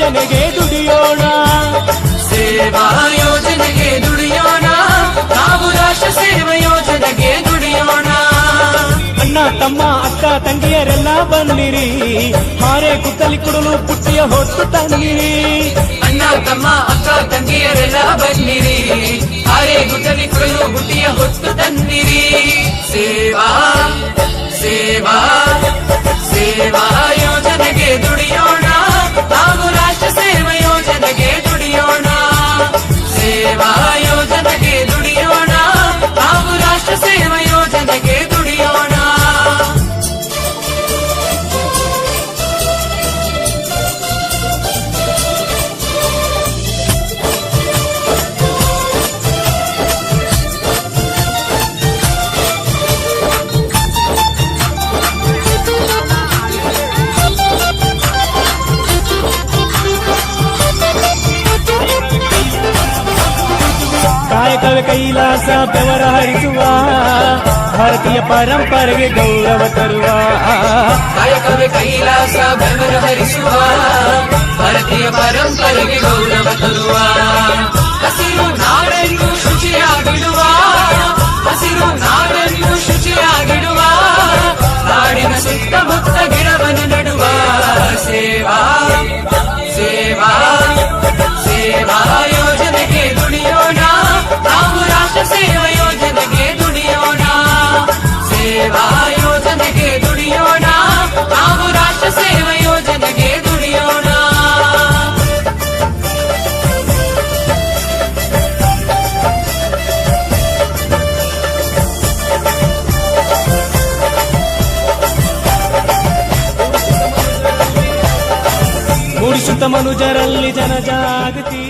ಯೋಜನೆಗೆ ದುಡಿಯೋಣ. ಸೇವಾ ಯೋಜನೆಗೆ ದುಡಿಯೋಣ, ನಾವು ರಾಷ್ಟ್ರ ಸೇವಾ ಯೋಜನೆಗೆ ದುಡಿಯೋಣ. ಅಣ್ಣ ತಮ್ಮ ಅಕ್ಕ ತಂಗಿಯರೆಲ್ಲ ಬನ್ನಿರಿ, ಹಾರೆ ಕುತ್ತಲಿ ಕುಡಲು ಪುಟ್ಟಿಯ ಹೊತ್ತು ತನ್ನಿರಿ. ಅಣ್ಣ ತಮ್ಮ ಅಕ್ಕ ತಂಗಿಯರೆಲ್ಲ ಬನ್ನಿರಿ, ಹಾರೆ ಗುದ್ದಲಿ ಕುಡಲು ಬುಟ್ಟಿಯ ಹೊತ್ತು ತನ್ನಿರಿ. ಸೇವಾ ಸೇವಾ ಸೇವಾ ಯೋಜನೆಗೆ ದುಡಿಯೋಣ, ನಾವು ರಾಷ್ಟ್ರ ಸೇವಾ ಯೋಜನೆಗೆ ದುಡಿಯೋಣ. ಸೇವಾ ಯೋಜನೆಗೆ ದುಡಿಯೋಣ, ನಾವು ರಾಷ್ಟ್ರ ಸೇವಾ ಯೋಜನೆಗೆ ದುಡಿಯೋಣ. ಕಾಯಕವೇ ಕೈಲಾಸ ಬೆವರ ಹರಿಸುವ, ಭಾರತೀಯ ಪರಂಪರೆಗೆ ಗೌರವ ತರುವ. ಕಾಯಕವೇ ಕೈಲಾಸ ಬೆವರು ಹರಿಸುವ, ಭಾರತೀಯ ಪರಂಪರೆಗೆ ಗೌರವ ತರುವ. ಹಸಿರು ನಾಡನ್ನು ಶುಚಿಯಾಗಿಡುವ, ಹಸಿರು ನಾಡನ್ನು ಶುಚಿಯಾಗಿಡುವ, ನಾಡಿನ ಸುತ್ತಮುತ್ತ ಗಿಡವನ್ನು ನೆಡುವ. ಸೇವಾ ಸೇವಾ ಸೇವಾ ಯೋಜನೆಗೆ ದುಡಿಯೋಣ, ನಾವು ರಾಷ್ಟ್ರ ಸೇವಾ ಯೋಜನೆಗೆ ದುಡಿಯೋಣ. ಸೇವಾ ಯೋಜನೆಗೆ ದುಡಿಯೋಣ, ನಾವು ರಾಷ್ಟ್ರ ಸೇವಾ ಯೋಜನೆಗೆ ದುಡಿಯೋಣ. ಮೂಡಿಸುತ್ತ ಮನುಜರಲ್ಲಿ ಜನಜಾಗೃತಿ.